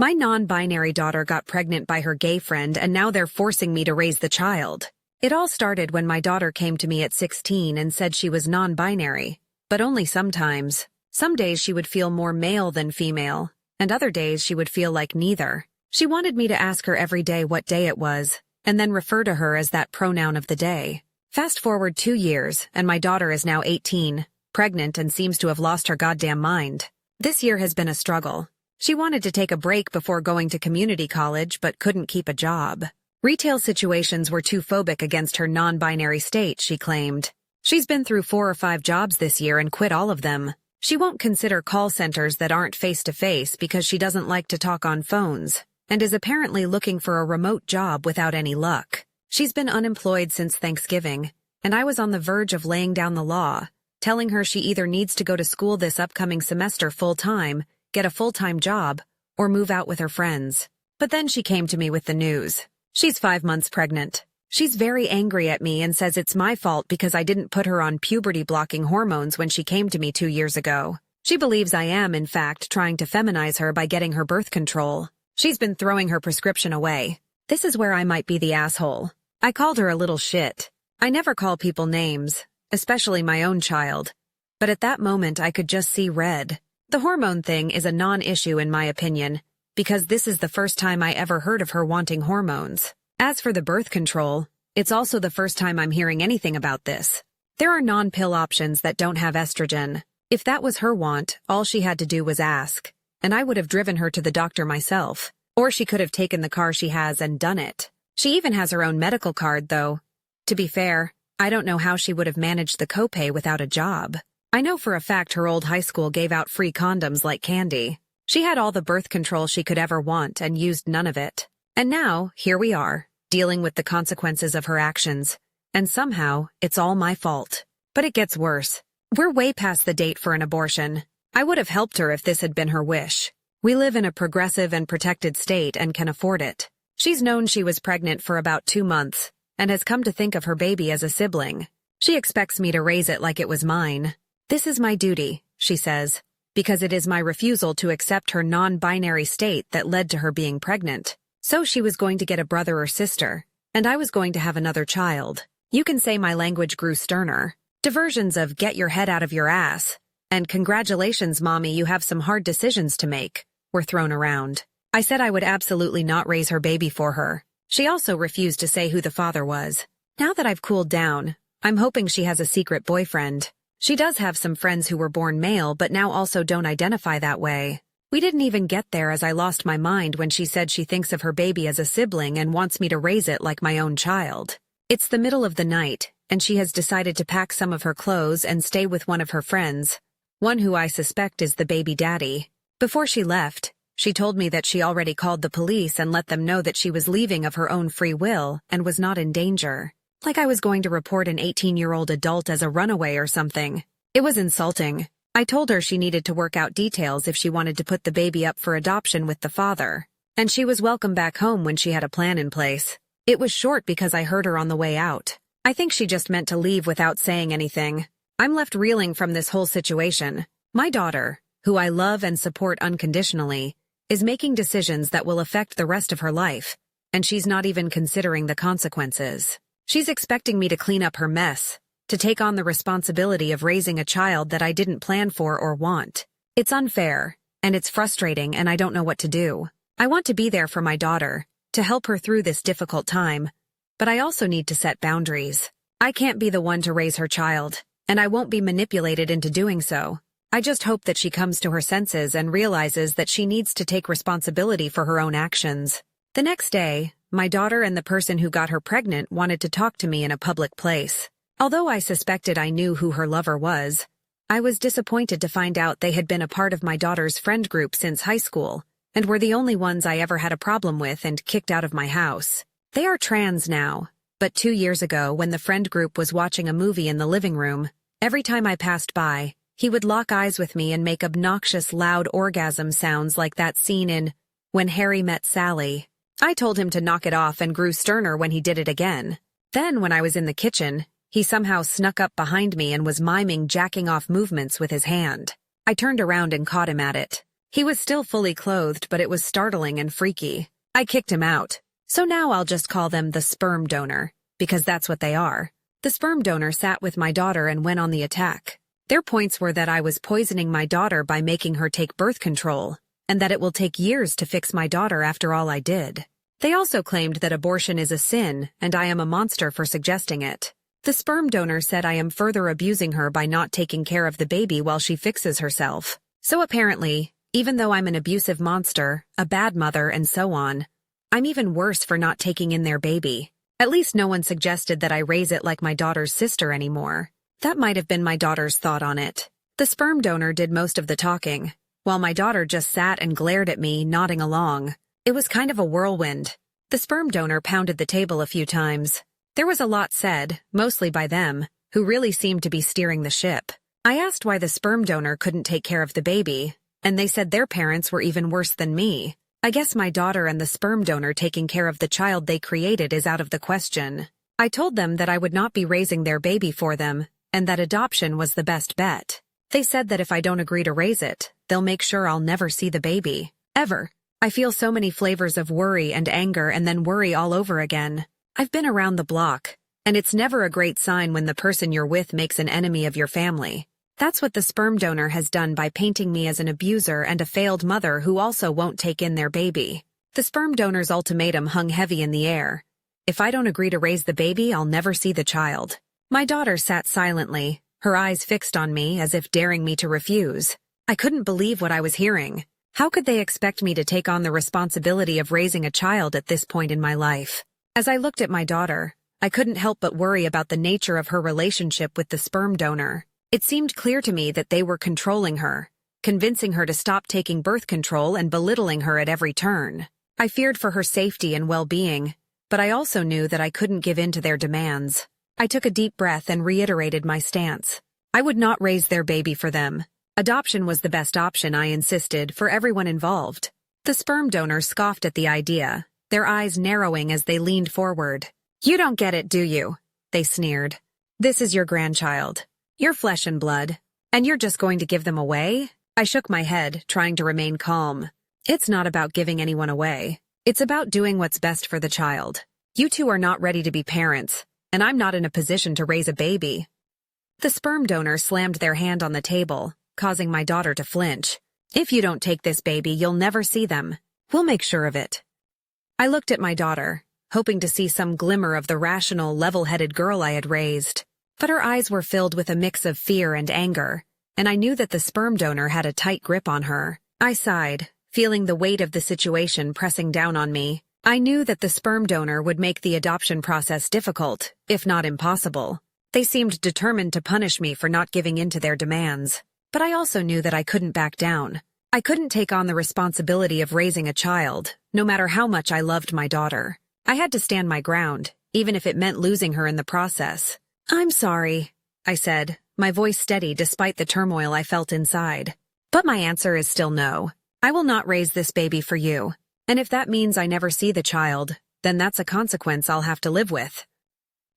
My non-binary daughter got pregnant by her gay friend and now they're forcing me to raise the child. It all started when my daughter came to me at 16 and said she was non-binary, but only sometimes. Some days she would feel more male than female, and other days she would feel like neither. She wanted me to ask her every day what day it was, and then refer to her as that pronoun of the day. Fast forward 2 years, and my daughter is now 18, pregnant and seems to have lost her goddamn mind. This year has been a struggle. She wanted to take a break before going to community college but couldn't keep a job. Retail situations were too phobic against her non-binary state, she claimed. She's been through 4 or 5 jobs this year and quit all of them. She won't consider call centers that aren't face-to-face because she doesn't like to talk on phones, and is apparently looking for a remote job without any luck. She's been unemployed since Thanksgiving, and I was on the verge of laying down the law, telling her she either needs to go to school this upcoming semester full-time, get a full-time job, or move out with her friends. But then she came to me with the news. She's 5 months pregnant. She's very angry at me and says it's my fault because I didn't put her on puberty-blocking hormones when she came to me 2 years ago. She believes I am, in fact, trying to feminize her by getting her birth control. She's been throwing her prescription away. This is where I might be the asshole. I called her a little shit. I never call people names, especially my own child. But at that moment I could just see red. The hormone thing is a non-issue in my opinion, because this is the first time I ever heard of her wanting hormones. As for the birth control, it's also the first time I'm hearing anything about this. There are non-pill options that don't have estrogen. If that was her want, all she had to do was ask, and I would have driven her to the doctor myself. Or she could have taken the car she has and done it. She even has her own medical card, though. To be fair, I don't know how she would have managed the copay without a job. I know for a fact her old high school gave out free condoms like candy. She had all the birth control she could ever want and used none of it. And now, here we are, dealing with the consequences of her actions. And somehow, it's all my fault. But it gets worse. We're way past the date for an abortion. I would have helped her if this had been her wish. We live in a progressive and protected state and can afford it. She's known she was pregnant for about 2 months, and has come to think of her baby as a sibling. She expects me to raise it like it was mine. This is my duty, she says, because it is my refusal to accept her non-binary state that led to her being pregnant. So she was going to get a brother or sister, and I was going to have another child. You can say my language grew sterner. Diversions of "get your head out of your ass" and "congratulations, mommy, you have some hard decisions to make" were thrown around. I said I would absolutely not raise her baby for her. She also refused to say who the father was. Now that I've cooled down, I'm hoping she has a secret boyfriend. She does have some friends who were born male but now also don't identify that way. We didn't even get there as I lost my mind when she said she thinks of her baby as a sibling and wants me to raise it like my own child. It's the middle of the night, and she has decided to pack some of her clothes and stay with one of her friends, one who I suspect is the baby daddy. Before she left, she told me that she already called the police and let them know that she was leaving of her own free will and was not in danger. Like I was going to report an 18-year-old adult as a runaway or something. It was insulting. I told her she needed to work out details if she wanted to put the baby up for adoption with the father, and she was welcome back home when she had a plan in place. It was short because I heard her on the way out. I think she just meant to leave without saying anything. I'm left reeling from this whole situation. My daughter, who I love and support unconditionally, is making decisions that will affect the rest of her life, and she's not even considering the consequences. She's expecting me to clean up her mess, to take on the responsibility of raising a child that I didn't plan for or want. It's unfair, and it's frustrating, and I don't know what to do. I want to be there for my daughter, to help her through this difficult time, but I also need to set boundaries. I can't be the one to raise her child, and I won't be manipulated into doing so. I just hope that she comes to her senses and realizes that she needs to take responsibility for her own actions. The next day, my daughter and the person who got her pregnant wanted to talk to me in a public place. Although I suspected I knew who her lover was, I was disappointed to find out they had been a part of my daughter's friend group since high school, and were the only ones I ever had a problem with and kicked out of my house. They are trans now, but 2 years ago when the friend group was watching a movie in the living room, every time I passed by, he would lock eyes with me and make obnoxious loud orgasm sounds like that scene in When Harry Met Sally. I told him to knock it off and grew sterner when he did it again. Then, when I was in the kitchen, he somehow snuck up behind me and was miming jacking off movements with his hand. I turned around and caught him at it. He was still fully clothed, but it was startling and freaky. I kicked him out. So now I'll just call them the sperm donor, because that's what they are. The sperm donor sat with my daughter and went on the attack. Their points were that I was poisoning my daughter by making her take birth control, and that it will take years to fix my daughter after all I did. They also claimed that abortion is a sin, and I am a monster for suggesting it. The sperm donor said I am further abusing her by not taking care of the baby while she fixes herself. So apparently, even though I'm an abusive monster, a bad mother, and so on, I'm even worse for not taking in their baby. At least no one suggested that I raise it like my daughter's sister anymore. That might have been my daughter's thought on it. The sperm donor did most of the talking, while my daughter just sat and glared at me, nodding along. It was kind of a whirlwind. The sperm donor pounded the table a few times. There was a lot said, mostly by them, who really seemed to be steering the ship. I asked why the sperm donor couldn't take care of the baby, and they said their parents were even worse than me. I guess my daughter and the sperm donor taking care of the child they created is out of the question. I told them that I would not be raising their baby for them, and that adoption was the best bet. They said that if I don't agree to raise it, they'll make sure I'll never see the baby. Ever. I feel so many flavors of worry and anger and then worry all over again. I've been around the block, and it's never a great sign when the person you're with makes an enemy of your family. That's what the sperm donor has done by painting me as an abuser and a failed mother who also won't take in their baby. The sperm donor's ultimatum hung heavy in the air. If I don't agree to raise the baby, I'll never see the child. My daughter sat silently, her eyes fixed on me as if daring me to refuse. I couldn't believe what I was hearing. How could they expect me to take on the responsibility of raising a child at this point in my life? As I looked at my daughter, I couldn't help but worry about the nature of her relationship with the sperm donor. It seemed clear to me that they were controlling her, convincing her to stop taking birth control and belittling her at every turn. I feared for her safety and well-being, but I also knew that I couldn't give in to their demands. I took a deep breath and reiterated my stance. I would not raise their baby for them. Adoption was the best option, I insisted, for everyone involved. The sperm donor scoffed at the idea, their eyes narrowing as they leaned forward. "You don't get it, do you?" they sneered. "This is your grandchild. You're flesh and blood, and you're just going to give them away?" I shook my head, trying to remain calm. "It's not about giving anyone away. It's about doing what's best for the child. You two are not ready to be parents, and I'm not in a position to raise a baby." The sperm donor slammed their hand on the table, causing my daughter to flinch. "If you don't take this baby, you'll never see them. We'll make sure of it." I looked at my daughter, hoping to see some glimmer of the rational, level-headed girl I had raised. But her eyes were filled with a mix of fear and anger, and I knew that the sperm donor had a tight grip on her. I sighed, feeling the weight of the situation pressing down on me. I knew that the sperm donor would make the adoption process difficult, if not impossible. They seemed determined to punish me for not giving in to their demands. But I also knew that I couldn't back down. I couldn't take on the responsibility of raising a child, no matter how much I loved my daughter. I had to stand my ground, even if it meant losing her in the process. "I'm sorry," I said, my voice steady despite the turmoil I felt inside. "But my answer is still no. I will not raise this baby for you. And if that means I never see the child, then that's a consequence I'll have to live with."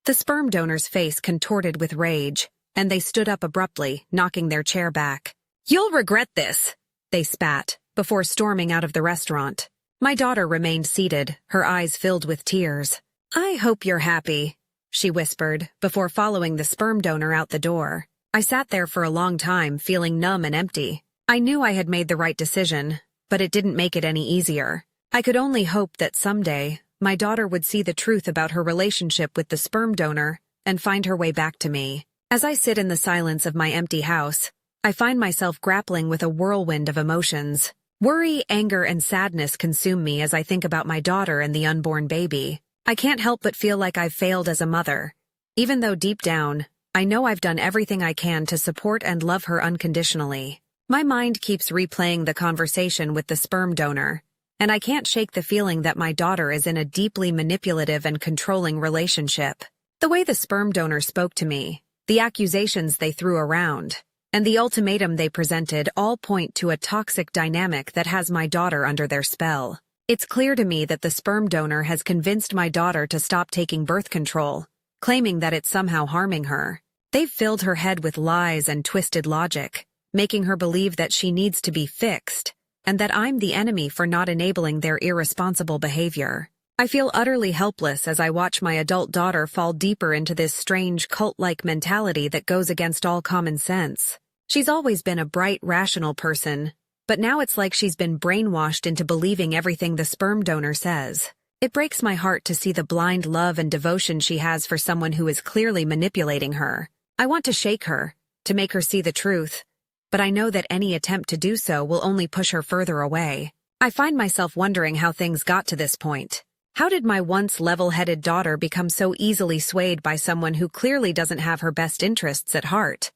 The sperm donor's face contorted with rage, and they stood up abruptly, knocking their chair back. "You'll regret this," they spat, before storming out of the restaurant. My daughter remained seated, her eyes filled with tears. "I hope you're happy," she whispered, before following the sperm donor out the door. I sat there for a long time, feeling numb and empty. I knew I had made the right decision, but it didn't make it any easier. I could only hope that someday, my daughter would see the truth about her relationship with the sperm donor and find her way back to me. As I sit in the silence of my empty house, I find myself grappling with a whirlwind of emotions. Worry, anger, and sadness consume me as I think about my daughter and the unborn baby. I can't help but feel like I've failed as a mother, even though deep down, I know I've done everything I can to support and love her unconditionally. My mind keeps replaying the conversation with the sperm donor, and I can't shake the feeling that my daughter is in a deeply manipulative and controlling relationship. The way the sperm donor spoke to me, the accusations they threw around, and the ultimatum they presented all point to a toxic dynamic that has my daughter under their spell. It's clear to me that the sperm donor has convinced my daughter to stop taking birth control, claiming that it's somehow harming her. They've filled her head with lies and twisted logic, making her believe that she needs to be fixed, and that I'm the enemy for not enabling their irresponsible behavior. I feel utterly helpless as I watch my adult daughter fall deeper into this strange cult-like mentality that goes against all common sense. She's always been a bright, rational person, but now it's like she's been brainwashed into believing everything the sperm donor says. It breaks my heart to see the blind love and devotion she has for someone who is clearly manipulating her. I want to shake her, to make her see the truth, but I know that any attempt to do so will only push her further away. I find myself wondering how things got to this point. How did my once level-headed daughter become so easily swayed by someone who clearly doesn't have her best interests at heart?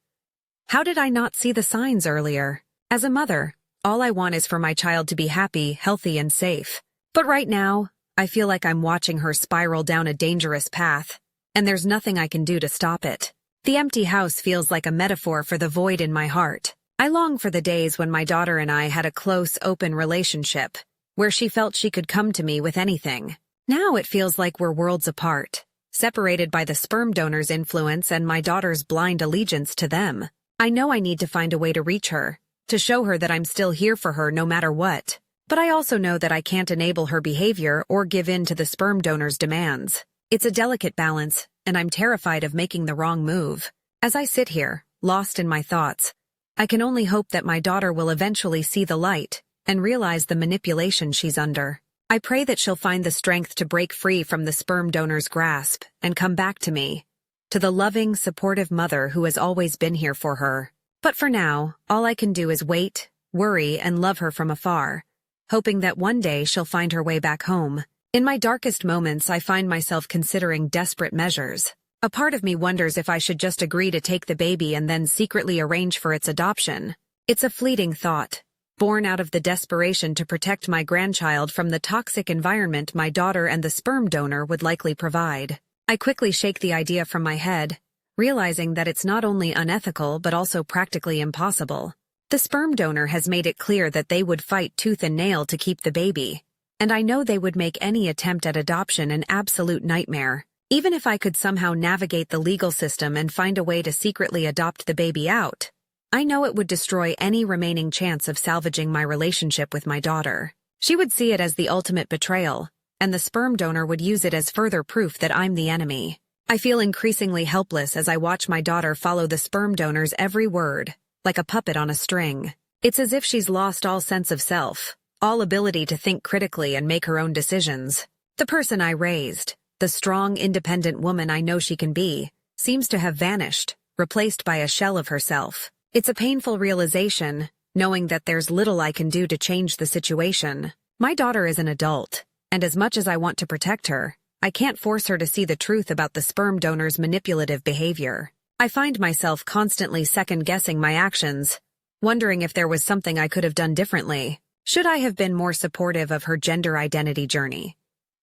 How did I not see the signs earlier? As a mother, all I want is for my child to be happy, healthy, and safe. But right now, I feel like I'm watching her spiral down a dangerous path, and there's nothing I can do to stop it. The empty house feels like a metaphor for the void in my heart. I long for the days when my daughter and I had a close, open relationship, where she felt she could come to me with anything. Now it feels like we're worlds apart, separated by the sperm donor's influence and my daughter's blind allegiance to them. I know I need to find a way to reach her, to show her that I'm still here for her no matter what. But I also know that I can't enable her behavior or give in to the sperm donor's demands. It's a delicate balance, and I'm terrified of making the wrong move. As I sit here, lost in my thoughts, I can only hope that my daughter will eventually see the light and realize the manipulation she's under. I pray that she'll find the strength to break free from the sperm donor's grasp and come back to me, to the loving, supportive mother who has always been here for her. But for now, all I can do is wait, worry, and love her from afar, hoping that one day she'll find her way back home. In my darkest moments, I find myself considering desperate measures. A part of me wonders if I should just agree to take the baby and then secretly arrange for its adoption. It's a fleeting thought, born out of the desperation to protect my grandchild from the toxic environment my daughter and the sperm donor would likely provide. I quickly shake the idea from my head, realizing that it's not only unethical but also practically impossible. The sperm donor has made it clear that they would fight tooth and nail to keep the baby, and I know they would make any attempt at adoption an absolute nightmare. Even if I could somehow navigate the legal system and find a way to secretly adopt the baby out, I know it would destroy any remaining chance of salvaging my relationship with my daughter. She would see it as the ultimate betrayal, and the sperm donor would use it as further proof that I'm the enemy. I feel increasingly helpless as I watch my daughter follow the sperm donor's every word, like a puppet on a string. It's as if she's lost all sense of self, all ability to think critically and make her own decisions. The person I raised, the strong, independent woman I know she can be, seems to have vanished, replaced by a shell of herself. It's a painful realization, knowing that there's little I can do to change the situation. My daughter is an adult, and as much as I want to protect her, I can't force her to see the truth about the sperm donor's manipulative behavior. I find myself constantly second-guessing my actions, wondering if there was something I could have done differently. Should I have been more supportive of her gender identity journey?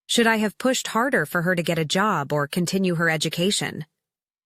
Should I have pushed harder for her to get a job or continue her education?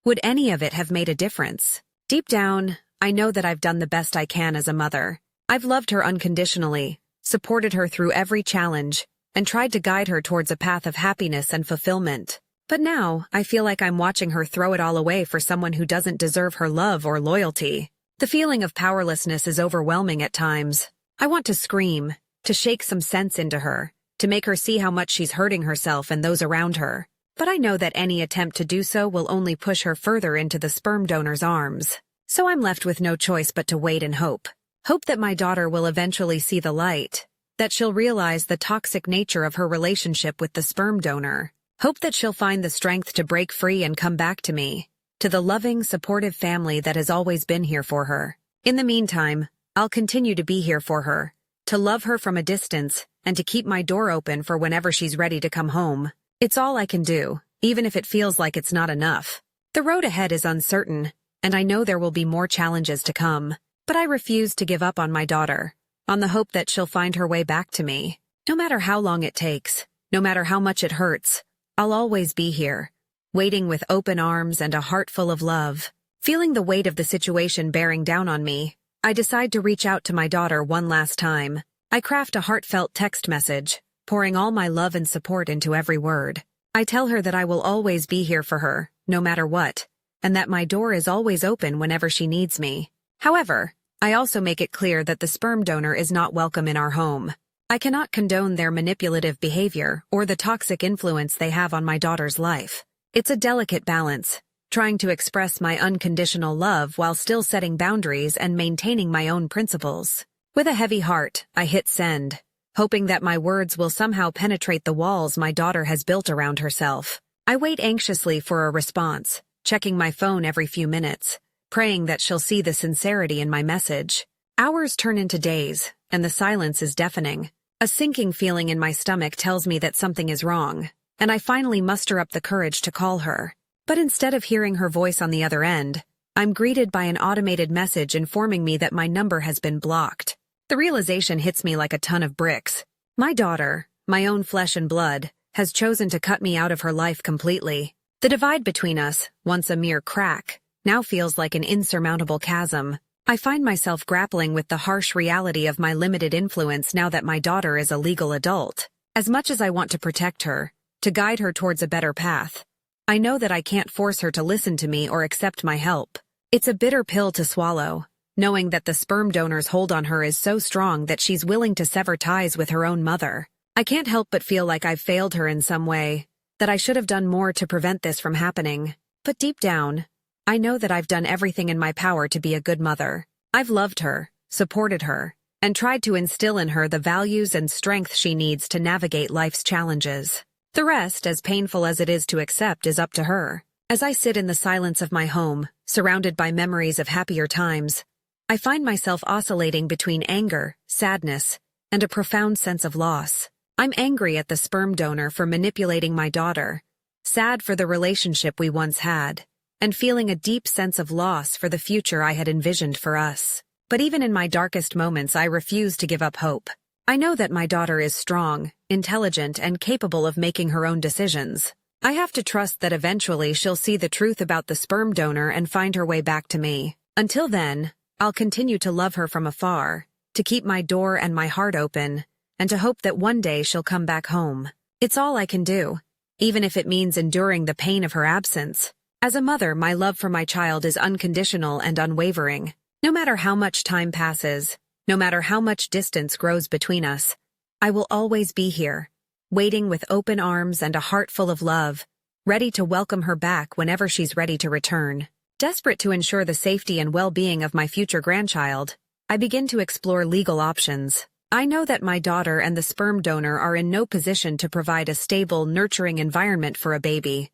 Would any of it have made a difference? Deep down, I know that I've done the best I can as a mother. I've loved her unconditionally, supported her through every challenge, and tried to guide her towards a path of happiness and fulfillment. But now, I feel like I'm watching her throw it all away for someone who doesn't deserve her love or loyalty. The feeling of powerlessness is overwhelming at times. I want to scream, to shake some sense into her, to make her see how much she's hurting herself and those around her. But I know that any attempt to do so will only push her further into the sperm donor's arms. So I'm left with no choice but to wait and hope. Hope that my daughter will eventually see the light, that she'll realize the toxic nature of her relationship with the sperm donor. Hope that she'll find the strength to break free and come back to me, to the loving, supportive family that has always been here for her. In the meantime, I'll continue to be here for her, to love her from a distance, and to keep my door open for whenever she's ready to come home. It's all I can do, even if it feels like it's not enough. The road ahead is uncertain, and I know there will be more challenges to come, but I refuse to give up on my daughter, on the hope that she'll find her way back to me. No matter how long it takes, no matter how much it hurts, I'll always be here, waiting with open arms and a heart full of love. Feeling the weight of the situation bearing down on me, I decide to reach out to my daughter one last time. I craft a heartfelt text message, pouring all my love and support into every word. I tell her that I will always be here for her, no matter what, and that my door is always open whenever she needs me. However, I also make it clear that the sperm donor is not welcome in our home. I cannot condone their manipulative behavior or the toxic influence they have on my daughter's life. It's a delicate balance, trying to express my unconditional love while still setting boundaries and maintaining my own principles. With a heavy heart, I hit send, hoping that my words will somehow penetrate the walls my daughter has built around herself. I wait anxiously for a response, checking my phone every few minutes, praying that she'll see the sincerity in my message. Hours turn into days, and the silence is deafening. A sinking feeling in my stomach tells me that something is wrong, and I finally muster up the courage to call her. But instead of hearing her voice on the other end, I'm greeted by an automated message informing me that my number has been blocked. The realization hits me like a ton of bricks. My daughter, my own flesh and blood, has chosen to cut me out of her life completely. The divide between us, once a mere crack, now feels like an insurmountable chasm. I find myself grappling with the harsh reality of my limited influence now that my daughter is a legal adult. As much as I want to protect her, to guide her towards a better path, I know that I can't force her to listen to me or accept my help. It's a bitter pill to swallow, knowing that the sperm donor's hold on her is so strong that she's willing to sever ties with her own mother. I can't help but feel like I've failed her in some way, that I should have done more to prevent this from happening. But deep down, I know that I've done everything in my power to be a good mother. I've loved her, supported her, and tried to instill in her the values and strength she needs to navigate life's challenges. The rest, as painful as it is to accept, is up to her. As I sit in the silence of my home, surrounded by memories of happier times, I find myself oscillating between anger, sadness, and a profound sense of loss. I'm angry at the sperm donor for manipulating my daughter, sad for the relationship we once had, and feeling a deep sense of loss for the future I had envisioned for us. But even in my darkest moments, I refuse to give up hope. I know that my daughter is strong, intelligent, and capable of making her own decisions. I have to trust that eventually she'll see the truth about the sperm donor and find her way back to me. Until then, I'll continue to love her from afar, to keep my door and my heart open, and to hope that one day she'll come back home. It's all I can do, even if it means enduring the pain of her absence. As a mother, my love for my child is unconditional and unwavering. No matter how much time passes, no matter how much distance grows between us, I will always be here, waiting with open arms and a heart full of love, ready to welcome her back whenever she's ready to return. Desperate to ensure the safety and well-being of my future grandchild, I begin to explore legal options. I know that my daughter and the sperm donor are in no position to provide a stable, nurturing environment for a baby,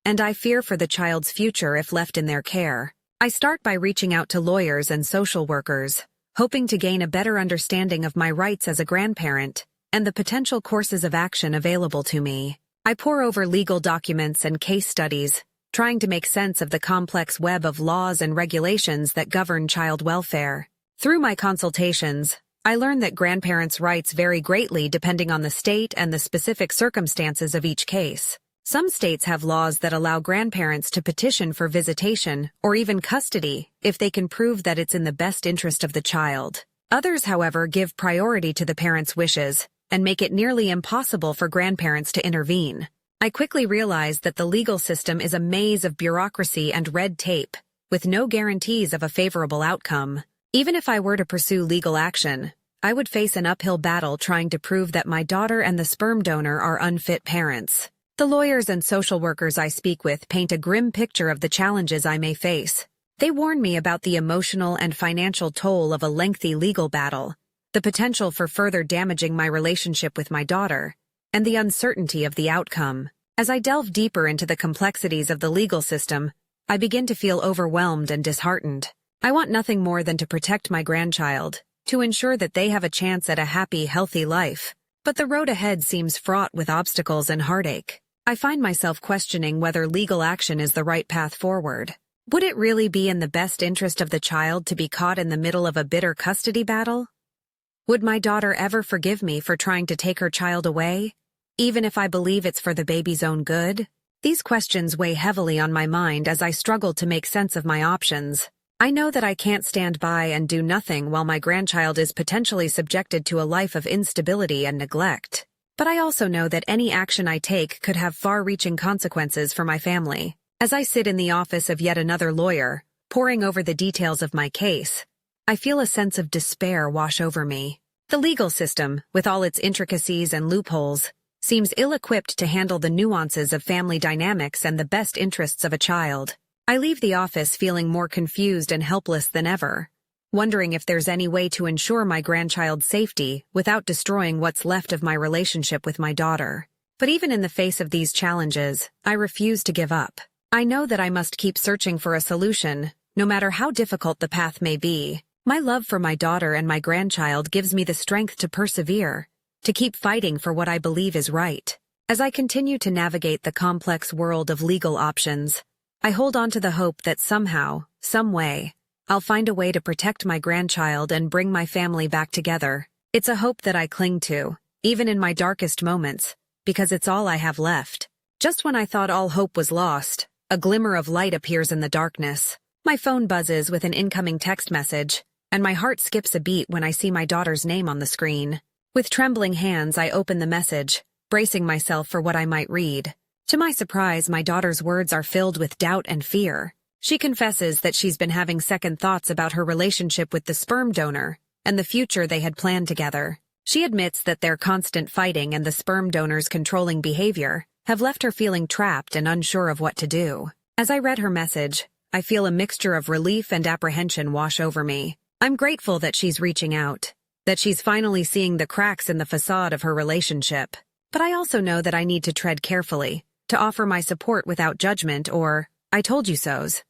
and I fear for the child's future if left in their care. I start by reaching out to lawyers and social workers, hoping to gain a better understanding of my rights as a grandparent and the potential courses of action available to me. I pore over legal documents and case studies, trying to make sense of the complex web of laws and regulations that govern child welfare. Through my consultations, I learn that grandparents' rights vary greatly depending on the state and the specific circumstances of each case. Some states have laws that allow grandparents to petition for visitation or even custody if they can prove that it's in the best interest of the child. Others, however, give priority to the parents' wishes and make it nearly impossible for grandparents to intervene. I quickly realize that the legal system is a maze of bureaucracy and red tape, with no guarantees of a favorable outcome. Even if I were to pursue legal action, I would face an uphill battle trying to prove that my daughter and the sperm donor are unfit parents. The lawyers and social workers I speak with paint a grim picture of the challenges I may face. They warn me about the emotional and financial toll of a lengthy legal battle, the potential for further damaging my relationship with my daughter, and the uncertainty of the outcome. As I delve deeper into the complexities of the legal system, I begin to feel overwhelmed and disheartened. I want nothing more than to protect my grandchild, to ensure that they have a chance at a happy, healthy life. But the road ahead seems fraught with obstacles and heartache. I find myself questioning whether legal action is the right path forward. Would it really be in the best interest of the child to be caught in the middle of a bitter custody battle? Would my daughter ever forgive me for trying to take her child away, even if I believe it's for the baby's own good? These questions weigh heavily on my mind as I struggle to make sense of my options. I know that I can't stand by and do nothing while my grandchild is potentially subjected to a life of instability and neglect. But I also know that any action I take could have far-reaching consequences for my family. As I sit in the office of yet another lawyer, poring over the details of my case, I feel a sense of despair wash over me. The legal system, with all its intricacies and loopholes, seems ill-equipped to handle the nuances of family dynamics and the best interests of a child. I leave the office feeling more confused and helpless than ever, wondering if there's any way to ensure my grandchild's safety without destroying what's left of my relationship with my daughter. But even in the face of these challenges, I refuse to give up. I know that I must keep searching for a solution, no matter how difficult the path may be. My love for my daughter and my grandchild gives me the strength to persevere, to keep fighting for what I believe is right. As I continue to navigate the complex world of legal options, I hold on to the hope that somehow, some way, I'll find a way to protect my grandchild and bring my family back together. It's a hope that I cling to, even in my darkest moments, because it's all I have left. Just when I thought all hope was lost, a glimmer of light appears in the darkness. My phone buzzes with an incoming text message, and my heart skips a beat when I see my daughter's name on the screen. With trembling hands, I open the message, bracing myself for what I might read. To my surprise, my daughter's words are filled with doubt and fear. She confesses that she's been having second thoughts about her relationship with the sperm donor and the future they had planned together. She admits that their constant fighting and the sperm donor's controlling behavior have left her feeling trapped and unsure of what to do. As I read her message, I feel a mixture of relief and apprehension wash over me. I'm grateful that she's reaching out, that she's finally seeing the cracks in the facade of her relationship. But I also know that I need to tread carefully, to offer my support without judgment or, "I told you so's."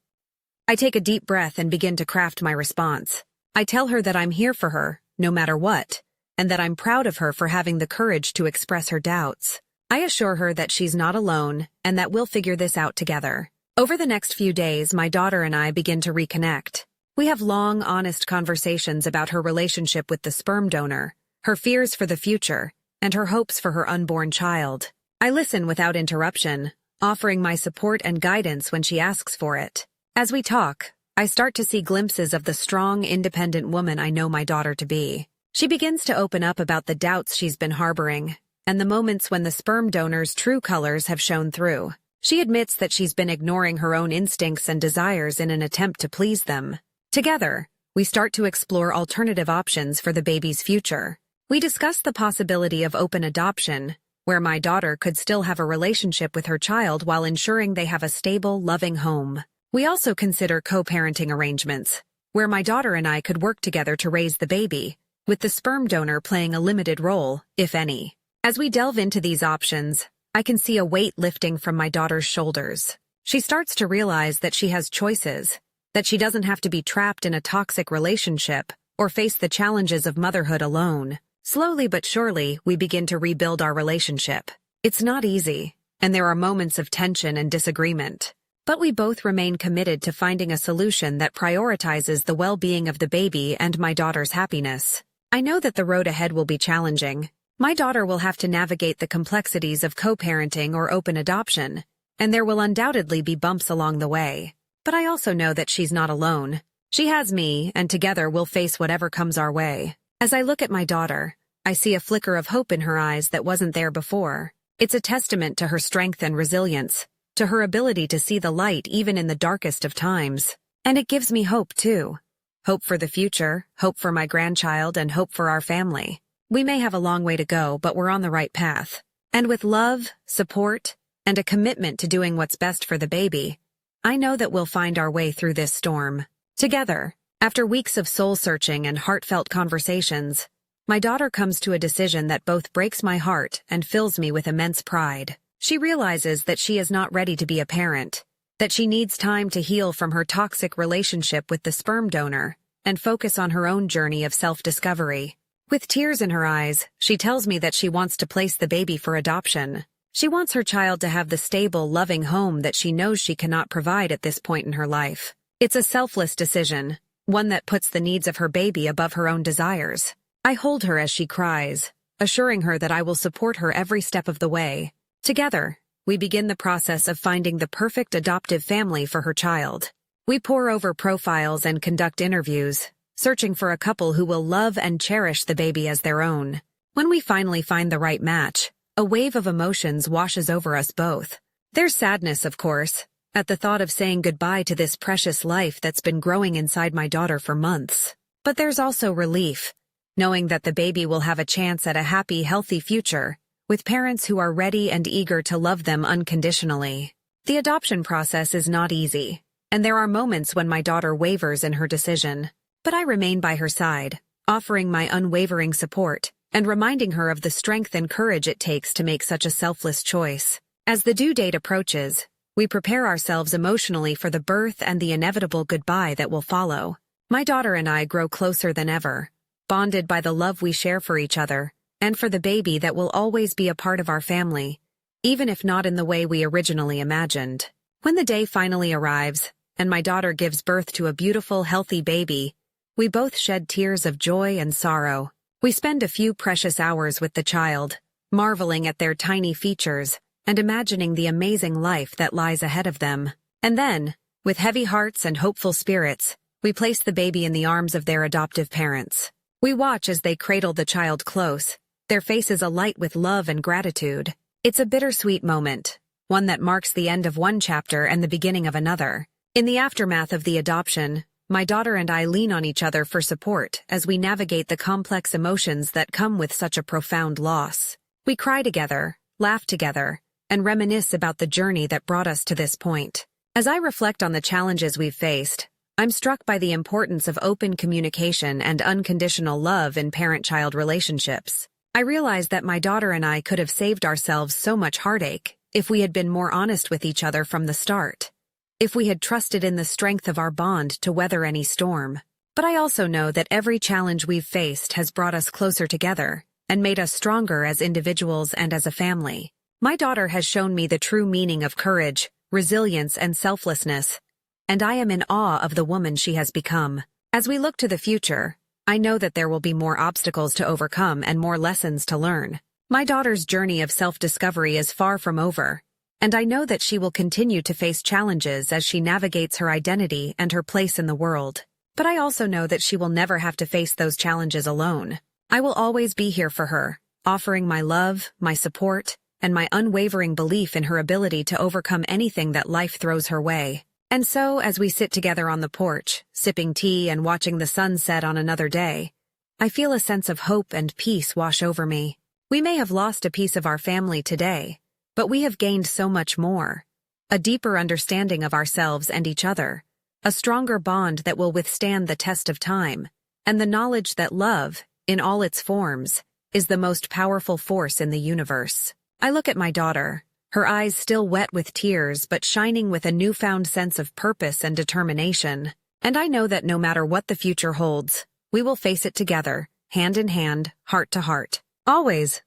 I take a deep breath and begin to craft my response. I tell her that I'm here for her, no matter what, and that I'm proud of her for having the courage to express her doubts. I assure her that she's not alone and that we'll figure this out together. Over the next few days, my daughter and I begin to reconnect. We have long, honest conversations about her relationship with the sperm donor, her fears for the future, and her hopes for her unborn child. I listen without interruption, offering my support and guidance when she asks for it. As we talk, I start to see glimpses of the strong, independent woman I know my daughter to be. She begins to open up about the doubts she's been harboring, and the moments when the sperm donor's true colors have shown through. She admits that she's been ignoring her own instincts and desires in an attempt to please them. Together, we start to explore alternative options for the baby's future. We discuss the possibility of open adoption, where my daughter could still have a relationship with her child while ensuring they have a stable, loving home. We also consider co-parenting arrangements, where my daughter and I could work together to raise the baby, with the sperm donor playing a limited role, if any. As we delve into these options, I can see a weight lifting from my daughter's shoulders. She starts to realize that she has choices, that she doesn't have to be trapped in a toxic relationship or face the challenges of motherhood alone. Slowly but surely, we begin to rebuild our relationship. It's not easy, and there are moments of tension and disagreement. But we both remain committed to finding a solution that prioritizes the well-being of the baby and my daughter's happiness. I know that the road ahead will be challenging. My daughter will have to navigate the complexities of co-parenting or open adoption, and there will undoubtedly be bumps along the way. But I also know that she's not alone. She has me, and together we'll face whatever comes our way. As I look at my daughter, I see a flicker of hope in her eyes that wasn't there before. It's a testament to her strength and resilience, to her ability to see the light even in the darkest of times. And it gives me hope, too. Hope for the future, hope for my grandchild, and hope for our family. We may have a long way to go, but we're on the right path. And with love, support, and a commitment to doing what's best for the baby, I know that we'll find our way through this storm. Together, after weeks of soul-searching and heartfelt conversations, my daughter comes to a decision that both breaks my heart and fills me with immense pride. She realizes that she is not ready to be a parent, that she needs time to heal from her toxic relationship with the sperm donor and focus on her own journey of self-discovery. With tears in her eyes, she tells me that she wants to place the baby for adoption. She wants her child to have the stable, loving home that she knows she cannot provide at this point in her life. It's a selfless decision, one that puts the needs of her baby above her own desires. I hold her as she cries, assuring her that I will support her every step of the way. Together, we begin the process of finding the perfect adoptive family for her child. We pore over profiles and conduct interviews, searching for a couple who will love and cherish the baby as their own. When we finally find the right match, a wave of emotions washes over us both. There's sadness, of course, at the thought of saying goodbye to this precious life that's been growing inside my daughter for months. But there's also relief, knowing that the baby will have a chance at a happy, healthy future, with parents who are ready and eager to love them unconditionally. The adoption process is not easy, and there are moments when my daughter wavers in her decision. But I remain by her side, offering my unwavering support, and reminding her of the strength and courage it takes to make such a selfless choice. As the due date approaches, we prepare ourselves emotionally for the birth and the inevitable goodbye that will follow. My daughter and I grow closer than ever, bonded by the love we share for each other, and for the baby that will always be a part of our family, even if not in the way we originally imagined. When the day finally arrives, and my daughter gives birth to a beautiful, healthy baby, we both shed tears of joy and sorrow. We spend a few precious hours with the child, marveling at their tiny features, and imagining the amazing life that lies ahead of them. And then, with heavy hearts and hopeful spirits, we place the baby in the arms of their adoptive parents. We watch as they cradle the child close, their faces alight with love and gratitude. It's a bittersweet moment, one that marks the end of one chapter and the beginning of another. In the aftermath of the adoption, my daughter and I lean on each other for support as we navigate the complex emotions that come with such a profound loss. We cry together, laugh together, and reminisce about the journey that brought us to this point. As I reflect on the challenges we've faced, I'm struck by the importance of open communication and unconditional love in parent-child relationships. I realize that my daughter and I could have saved ourselves so much heartache if we had been more honest with each other from the start, if we had trusted in the strength of our bond to weather any storm. But I also know that every challenge we've faced has brought us closer together and made us stronger as individuals and as a family. My daughter has shown me the true meaning of courage, resilience, and selflessness, and I am in awe of the woman she has become. As we look to the future, I know that there will be more obstacles to overcome and more lessons to learn. My daughter's journey of self-discovery is far from over, and I know that she will continue to face challenges as she navigates her identity and her place in the world. But I also know that she will never have to face those challenges alone. I will always be here for her, offering my love, my support, and my unwavering belief in her ability to overcome anything that life throws her way. And so, as we sit together on the porch, sipping tea and watching the sun set on another day, I feel a sense of hope and peace wash over me. We may have lost a piece of our family today, but we have gained so much more. A deeper understanding of ourselves and each other, a stronger bond that will withstand the test of time, and the knowledge that love, in all its forms, is the most powerful force in the universe. I look at my daughter, her eyes still wet with tears but shining with a newfound sense of purpose and determination, and I know that no matter what the future holds, we will face it together, hand in hand, heart to heart. Always,